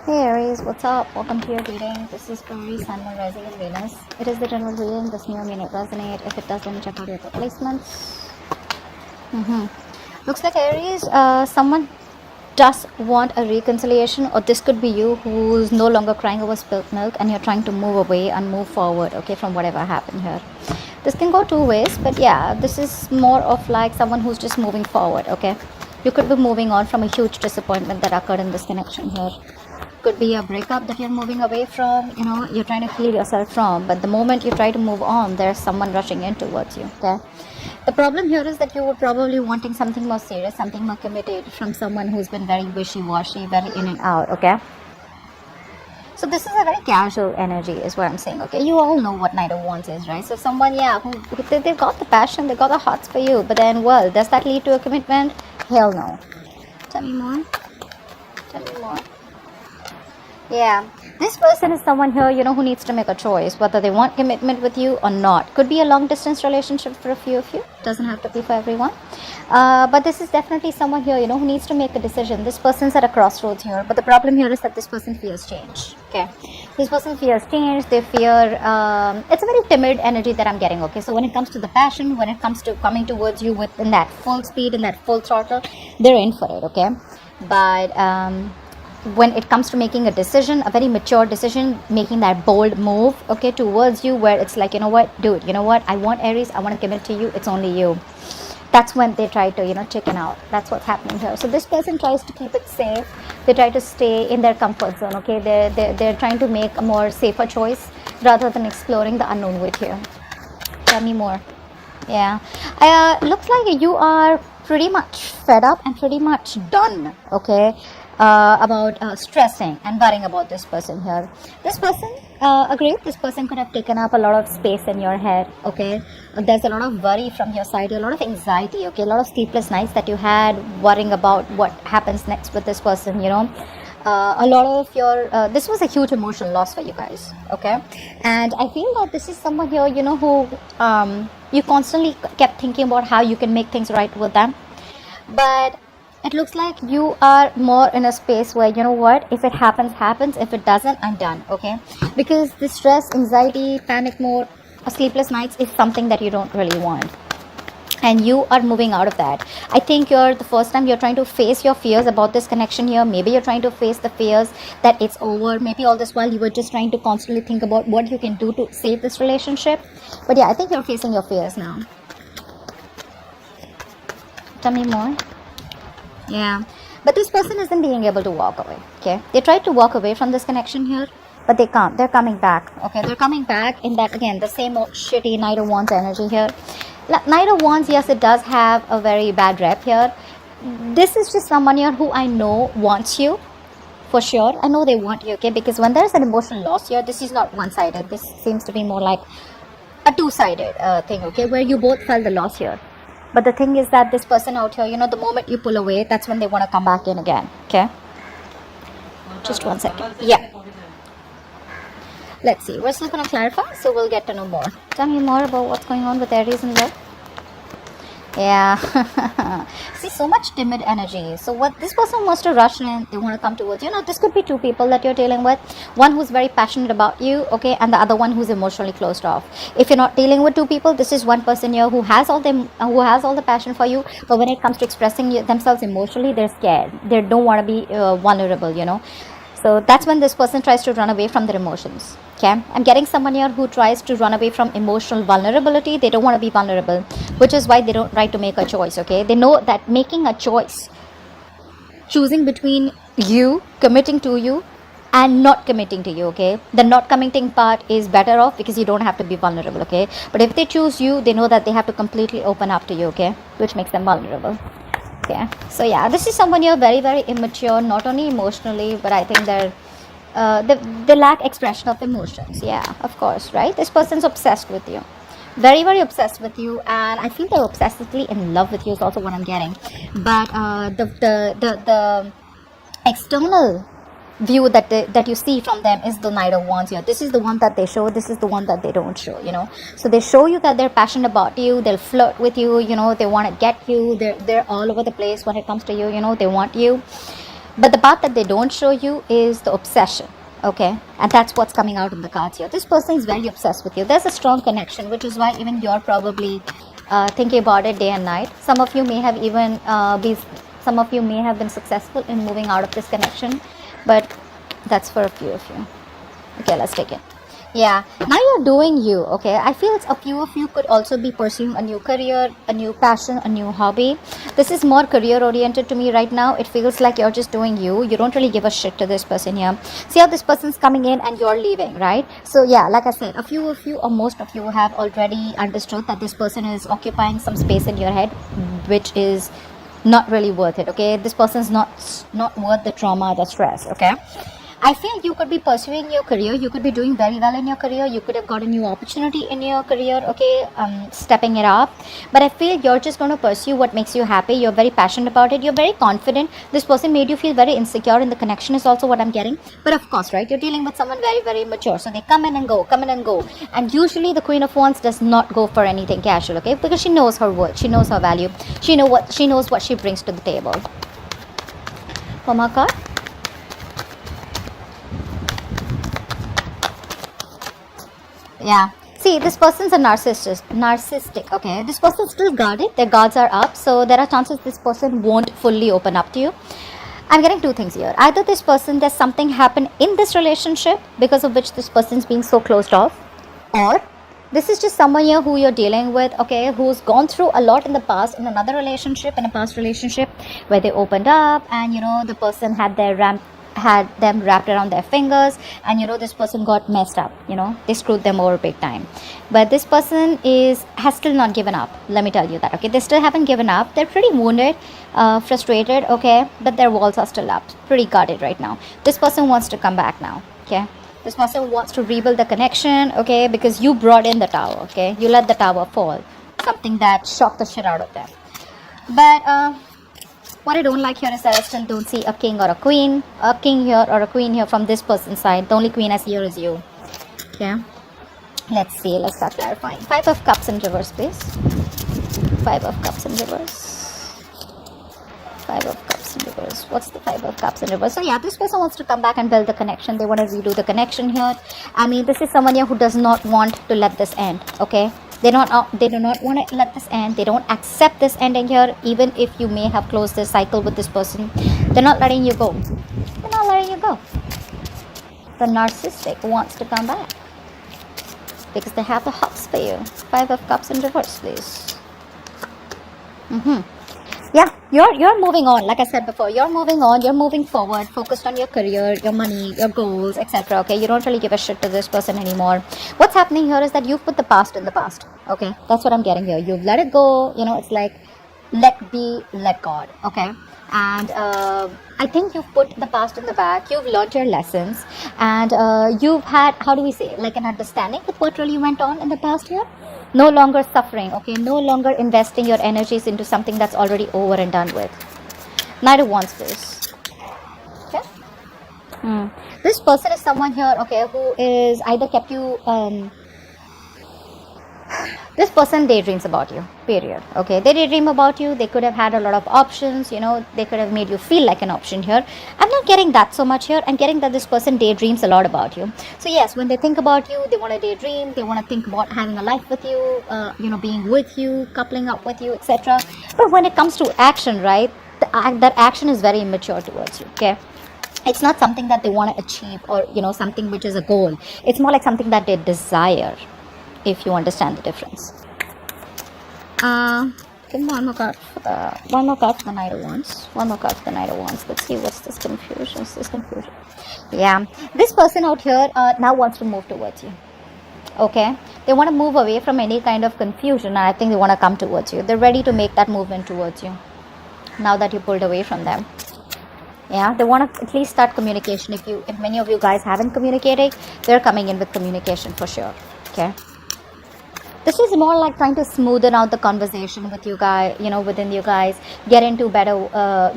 Hey Aries, what's up? Welcome to your reading. This is Aries, Sun, Moon, Rising, and Venus. It is the general reading. This may not resonate. If it does, then check out your placements. Looks like Aries, someone does want a reconciliation, or this could be you who's no longer crying over spilt milk and you're trying to move away and move forward, okay, from whatever happened here. This can go two ways, but yeah, this is more of like someone who's just moving forward, okay. You could be moving on from a huge disappointment that occurred in this connection here. Could be a breakup that you're moving away from, you're trying to heal yourself from, but the moment you try to move on, there's someone rushing in towards you, okay. The problem here is that you were probably wanting something more serious, something more committed from someone who's been very wishy-washy, very in and out, okay. So this is a very casual energy is what I'm saying, okay. You all know what Knight of Wands is, right? So someone, yeah, they've got the passion, they've got the hearts for you, but then, well, does that lead to a commitment? Hell no. Tell me more. Yeah, this person is someone here, who needs to make a choice, whether they want commitment with you or not. Could be a long distance relationship for a few of you. Doesn't have to be for everyone. But this is definitely someone here, who needs to make a decision. This person's at a crossroads here. But the problem here is that this person fears change. Okay. This person fears change. They fear, it's a very timid energy that I'm getting. Okay. So when it comes to the passion, when it comes to coming towards you in that full speed, in that full throttle, they're in for it. Okay. But, when it comes to making a decision, a very mature decision, making that bold move, okay, towards you, where it's like, dude, I want Aries, I want to commit to you, it's only you. That's when they try to, chicken out. That's what's happening here. So this person tries to keep it safe. They try to stay in their comfort zone, okay. They're trying to make a more safer choice rather than exploring the unknown with you. Tell me more. Yeah, looks like you are pretty much fed up and pretty much done, okay, about stressing and worrying about this person here. This person, agreed, this person could have taken up a lot of space in your head, okay. There's a lot of worry from your side, a lot of anxiety, okay, a lot of sleepless nights that you had worrying about what happens next with this person, a lot of your this was a huge emotional loss for you guys, okay. And I feel that this is someone here, who you constantly kept thinking about how you can make things right with them, but it looks like you are more in a space where, if it happens, if it doesn't, I'm done, okay. Because the stress, anxiety, panic mode, sleepless nights is something that you don't really want, and you are moving out of that. I think you're the first time you're trying to face your fears about this connection here. Maybe you're trying to face the fears that it's over. Maybe all this while you were just trying to constantly think about what you can do to save this relationship. But yeah, I think you're facing your fears now. Tell me more. Yeah, but this person isn't being able to walk away, okay. They tried to walk away from this connection here, but they can't. They're coming back, okay. They're coming back in that, again, the same old shitty Knight of Wands energy here. Knight of Wands, yes, it does have a very bad rep here. This is just someone here who I know wants you, for sure. I know they want you, okay, because when there's an emotional loss here, this is not one-sided. This seems to be more like a two-sided thing, okay, where you both felt the loss here. But the thing is that this person out here, the moment you pull away, that's when they want to come back in again, okay. Just 1 second. Yeah. Let's see. We're still going to clarify, so we'll get to know more. Tell me more about what's going on with Aries and love. Yeah. See, so much timid energy. So what this person wants to rush in, they want to come towards you. This could be two people that you're dealing with. One who's very passionate about you, okay, and the other one who's emotionally closed off. If you're not dealing with two people, this is one person here who has all the passion for you, but when it comes to expressing themselves emotionally, they're scared. They don't want to be vulnerable, So that's when this person tries to run away from their emotions. Okay, I'm getting someone here who tries to run away from emotional vulnerability. They don't want to be vulnerable, which is why they don't try to make a choice. Okay, they know that making a choice, choosing between you committing to you and not committing to you, okay, the not committing part is better off because you don't have to be vulnerable, okay. But if they choose you, they know that they have to completely open up to you, okay, which makes them vulnerable. Okay, so yeah, this is someone you're very, very immature, not only emotionally, but I think they lack expression of emotions. Yeah, of course, right? This person's obsessed with you, very, very obsessed with you, and I feel they're obsessively in love with you is also what I'm getting. But the external view that you see from them is the Knight of Wands here. This is the one that they show, this is the one that they don't show, so they show you that they're passionate about you, they'll flirt with you, they want to get you, they're all over the place when it comes to you, they want you. But the part that they don't show you is the obsession. Okay, and that's what's coming out in the cards here. This person is very obsessed with you. There's a strong connection, which is why even you're probably thinking about it day and night. Some of you may have even some of you may have been successful in moving out of this connection, but that's for a few of you. Okay, let's take it. Yeah, now you're doing you. Okay, I feel it's a few of you could also be pursuing a new career, a new passion, a new hobby. This is more career oriented to me right now. It feels like you're just doing you. You don't really give a shit to this person here. See how this person's coming in and you're leaving, right? So yeah, like I said, a few of you or most of you have already understood that this person is occupying some space in your head, which is not really worth it. Okay, this person's not worth the trauma, the stress. Okay, I feel you could be pursuing your career. You could be doing very well in your career. You could have got a new opportunity in your career. Okay, stepping it up. But I feel you're just going to pursue what makes you happy. You're very passionate about it. You're very confident. This person made you feel very insecure, and the connection is also what I'm getting. But of course, right? You're dealing with someone very, very mature. So they come in and go, come in and go. And usually the Queen of Wands does not go for anything casual. Okay, because she knows her worth. She knows her value. She knows what she brings to the table. One more card. Yeah, see, this person's a narcissistic. Okay, this person's still guarded. Their guards are up, so there are chances this person won't fully open up to you. I'm getting two things here. Either this person, there's something happened in this relationship because of which this person's being so closed off, or this is just someone here who you're dealing with, okay, who's gone through a lot in the past, in another relationship, in a past relationship where they opened up and the person had them wrapped around their fingers, and this person got messed up. They screwed them over big time. But this person has still not given up. Let me tell you that. Okay, they still haven't given up. They're pretty wounded, frustrated. Okay, but their walls are still up, pretty guarded right now. This person wants to come back now. Okay, this person wants to rebuild the connection. Okay, because you brought in the tower. Okay, you let the tower fall, something that shocked the shit out of them. But what I don't like here is that I still don't see a king or a queen. A king here or a queen here from this person's side. The only queen I see here is you. Okay. Let's see. Let's start clarifying. 5 of Cups in reverse, please. 5 of Cups in reverse. 5 of Cups in reverse. What's the 5 of Cups in reverse? So yeah, this person wants to come back and build the connection. They want to redo the connection here. I mean, this is someone here who does not want to let this end. Okay. They do not want to let this end. They don't accept this ending here, even if you may have closed this cycle with this person. They're not letting you go. They're not letting you go. The narcissistic wants to come back because they have the hots for you. 5 of Cups in reverse, please. Yeah, you're moving on. Like I said before, you're moving on. You're moving forward, focused on your career, your money, your goals, etc. Okay, you don't really give a shit to this person anymore. What's happening here is that you've put the past in the past. Okay, that's what I'm getting here. You've let it go. It's like let be, let God. Okay, and I think you've put the past in the back. You've learned your lessons, and you've had, how do we say, like an understanding with what really went on in the past here. No longer suffering, okay? No longer investing your energies into something that's already over and done with. Knight of Wands, please. Okay? This person is someone here, okay, who is either kept you... this person daydreams about you, period. Okay, they daydream about you. They could have had a lot of options, they could have made you feel like an option here. I'm not getting that so much here. I'm getting that this person daydreams a lot about you. So yes, when they think about you, they want to daydream. They want to think about having a life with you, being with you, coupling up with you, etc. But when it comes to action, right, that action is very immature towards you, okay? It's not something that they want to achieve or, something which is a goal. It's more like something that they desire, if you understand the difference. One more card for the Knight of Wands. One more card for the Knight of Wands. Let's see what's this confusion. Yeah, this person out here now wants to move towards you. Okay, they want to move away from any kind of confusion, and I think they want to come towards you. They're ready to make that movement towards you now that you pulled away from them. Yeah, they want to at least start communication. If many of you guys haven't communicated, they're coming in with communication for sure. Okay, this is more like trying to smoothen out the conversation with you guys, within you guys, get into better,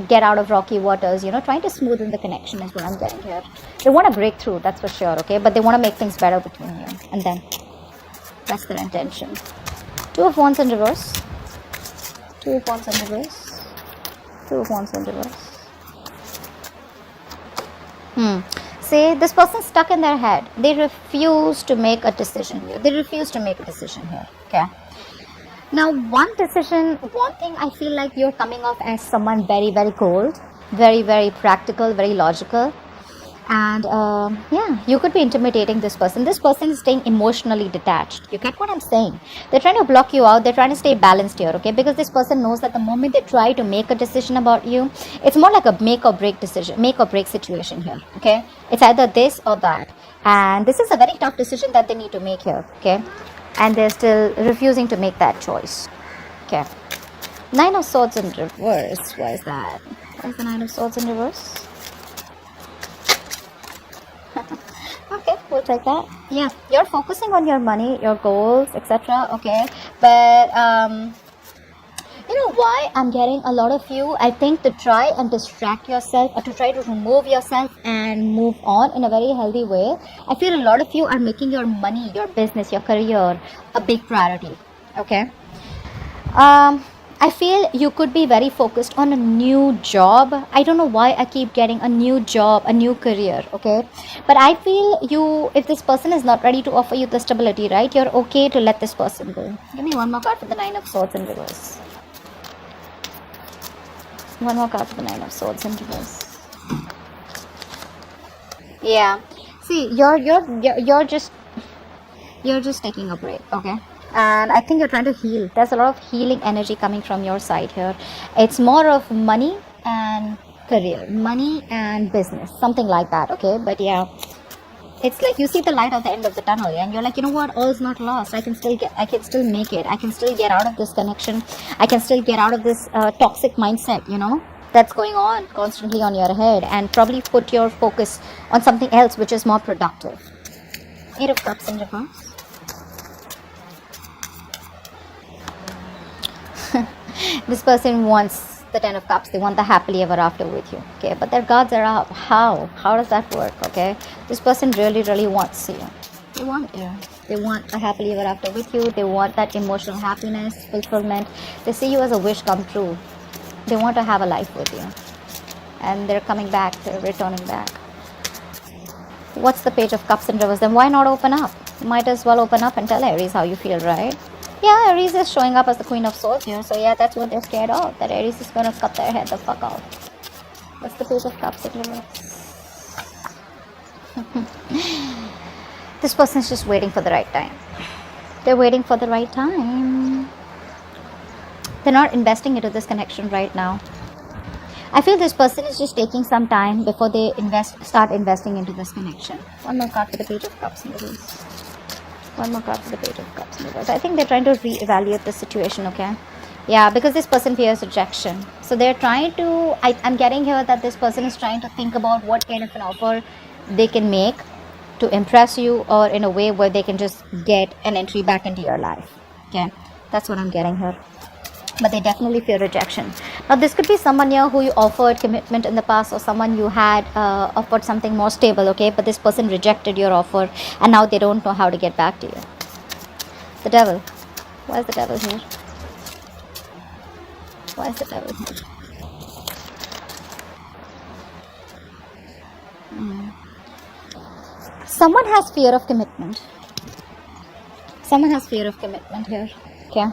get out of rocky waters, trying to smoothen the connection is what I'm getting here. They want to break through, that's for sure, okay, but they want to make things better between you and them. That's their intention. 2 of Wands in reverse. 2 of Wands in reverse. 2 of Wands in reverse. See, this person's stuck in their head. They refuse to make a decision here. They refuse to make a decision here. Okay. Now, one thing I feel like you're coming off as someone very, very cold, very, very practical, very logical. And yeah, you could be intimidating this person. This person is staying emotionally detached. You get what I'm saying? They're trying to block you out. They're trying to stay balanced here, okay? Because this person knows that the moment they try to make a decision about you, it's more like a make or break decision, make or break situation here, okay? It's either this or that. And this is a very tough decision that they need to make here, okay? And they're still refusing to make that choice, okay? Nine of Swords in reverse. Why is that? Why is the Nine of Swords in reverse? Okay, we'll take that. Yeah, you're focusing on your money, your goals, etc. Okay, but you know why I'm getting a lot of you? I think to try and distract yourself, or to try to remove yourself and move on in a very healthy way. I feel a lot of you are making your money, your business, your career a big priority. Okay. I feel you could be very focused on a new job. I don't know why I keep getting a new job, a new career, okay? But I feel you, if this person is not ready to offer you the stability, right, you're okay to let this person go. Give me one more card for the Nine of Swords in reverse. One more card for the Nine of Swords in reverse. Yeah. See, you're just taking a break, okay? And I think you're trying to heal. There's a lot of healing energy coming from your side here. It's more of money and career, money and business, something like that, okay? But yeah, it's like you see the light at the end of the tunnel, and you're like, you know what, all is not lost. I can still make it. I can still get out of this connection. I can still get out of this toxic mindset, you know, that's going on constantly on your head, and probably put your focus on something else which is more productive. Eight of Cups in reverse. This person wants the Ten of Cups. They want the happily ever after with you, okay? But their guards are up. How does that work, okay? This person really wants you. They want you. They want a happily ever after with you. They want that emotional happiness, fulfillment. They see you as a wish come true. They want to have a life with you, and they're coming back. They're returning back. What's the Page of Cups in reverse? Then why not open up? Might as well open up and tell Aries how you feel, right? Yeah, Aries is showing up as the Queen of Swords here. So yeah, that's what they're scared of. That Aries is going to cut their head the fuck off. What's the Page of Cups in reverse? This person is just waiting for the right time. They're waiting for the right time. They're not investing into this connection right now. I feel this person is just taking some time before they start investing into this connection. One more card for the Page of Cups in reverse. One more card for the Page of Cups in reverse. I think they're trying to reevaluate the situation, okay? Yeah, because this person fears rejection. So they're trying to, I'm getting here that this person is trying to think about what kind of an offer they can make to impress you, or in a way where they can just get an entry back into your life. Okay, that's what I'm getting here. But they definitely fear rejection. Now this could be someone here who you offered commitment in the past, or someone you had offered something more stable, okay? But this person rejected your offer, and now they don't know how to get back to you. The Devil. Why is the Devil here? Why is the Devil here? Someone has fear of commitment. Someone has fear of commitment here, okay?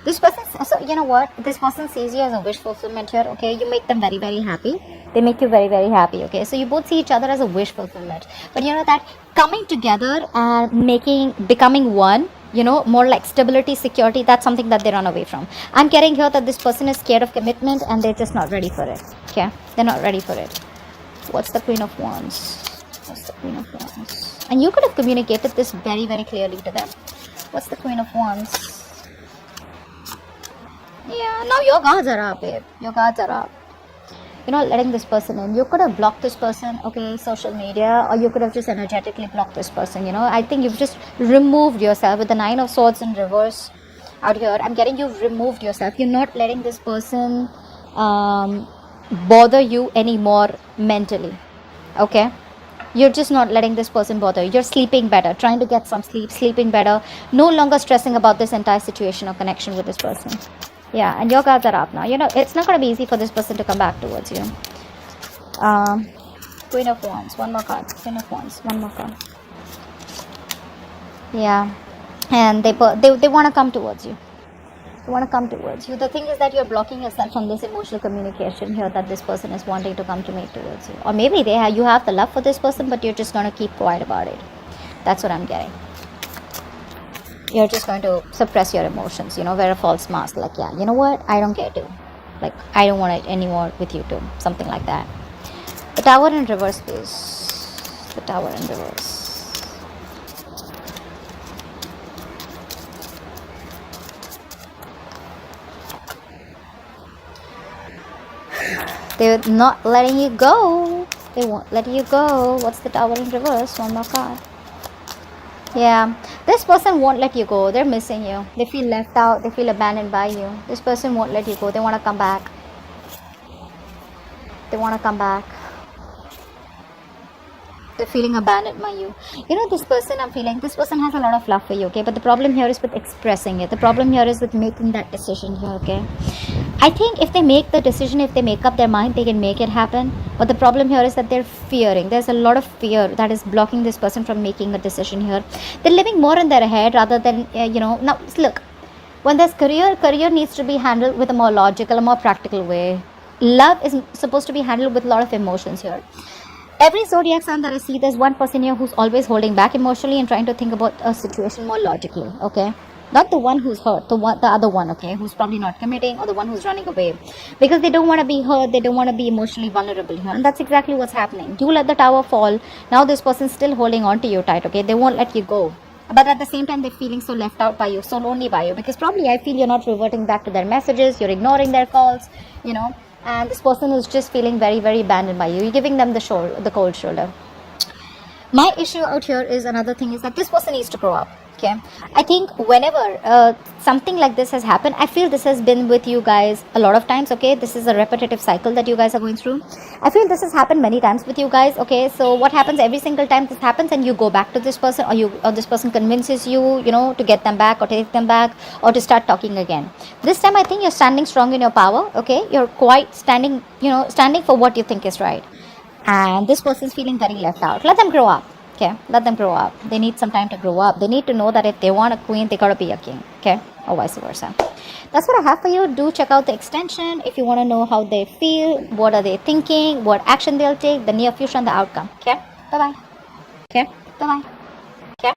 This person, so you know what, this person sees you as a wish fulfillment here, okay? You make them very happy. They make you very happy, okay? So you both see each other as a wish fulfillment. But you know that coming together and becoming one, you know, more like stability, security, that's something that they run away from. I'm getting here that this person is scared of commitment, and they're just not ready for it, okay? They're not ready for it. What's the Queen of Wands? What's the Queen of Wands? And you could have communicated this very clearly to them. What's the Queen of Wands? Yeah, now your guards are up, babe. Your guards are up. You're not letting this person in. You could have blocked this person, okay, social media, or you could have just energetically blocked this person, you know. I think you've just removed yourself with the Nine of Swords in reverse out here. I'm getting you've removed yourself. You're not letting this person bother you anymore mentally, okay? You're just not letting this person bother. You're sleeping better, trying to get some sleep, sleeping better, no longer stressing about this entire situation or connection with this person. Yeah, and your guards are up now. You know, it's not going to be easy for this person to come back towards you. Queen of Wands, one more card. Queen of Wands, one more card. Yeah, and they want to come towards you. They want to come towards you. The thing is that you're blocking yourself from this emotional communication here that this person is wanting to come to me towards you. Or maybe you have the love for this person, but you're just going to keep quiet about it. That's what I'm getting. You're just going to suppress your emotions, wear a false mask. Like, yeah, you know what? I don't care to. Like, I don't want it anymore with you too. Something like that. The Tower in reverse, please. The Tower in reverse. They're not letting you go. They won't let you go. What's the Tower in reverse? One more card. Yeah, this person won't let you go. They're missing you. They feel left out. They feel abandoned by you. This person won't let you go. They want to come back. They want to come back. They're feeling abandoned by you. This person, I'm feeling, this person has a lot of love for you, okay? But the problem here is with expressing it. The problem here is with making that decision here, okay? I think if they make the decision, if they make up their mind, they can make it happen. But the problem here is that they're fearing. There's a lot of fear that is blocking this person from making a decision here. They're living more in their head rather than, now look, when there's career needs to be handled with a more logical, a more practical way. Love is supposed to be handled with a lot of emotions here. Every zodiac sign that I see, there's one person here who's always holding back emotionally and trying to think about a situation more logically, okay? Not the one who's hurt, the other one, okay, who's probably not committing, or the one who's running away. Because they don't want to be hurt, they don't want to be emotionally vulnerable here. And that's exactly what's happening. You let the tower fall, now this person's still holding on to you tight, okay? They won't let you go. But at the same time, they're feeling so left out by you, so lonely by you. Because probably I feel you're not reverting back to their messages, you're ignoring their calls, and this person is just feeling very, very abandoned by you. You're giving them the cold shoulder. My issue out here is another thing is that this person needs to grow up. Okay, I think whenever something like this has happened, I feel this has been with you guys a lot of times. Okay, this is a repetitive cycle that you guys are going through. I feel this has happened many times with you guys. Okay, so what happens every single time this happens, and you go back to this person, or this person convinces you, to get them back or take them back or to start talking again. This time, I think you're standing strong in your power. Okay, you're quite standing for what you think is right. And this person's feeling very left out. Let them grow up. Okay, let them grow up. They need some time to grow up. They need to know that if they want a queen, they gotta be a king. Okay, or vice versa. That's what I have for you. Do check out the extension if you want to know how they feel, what are they thinking, what action they'll take, the near future and the outcome. Okay, bye bye. Okay, bye bye.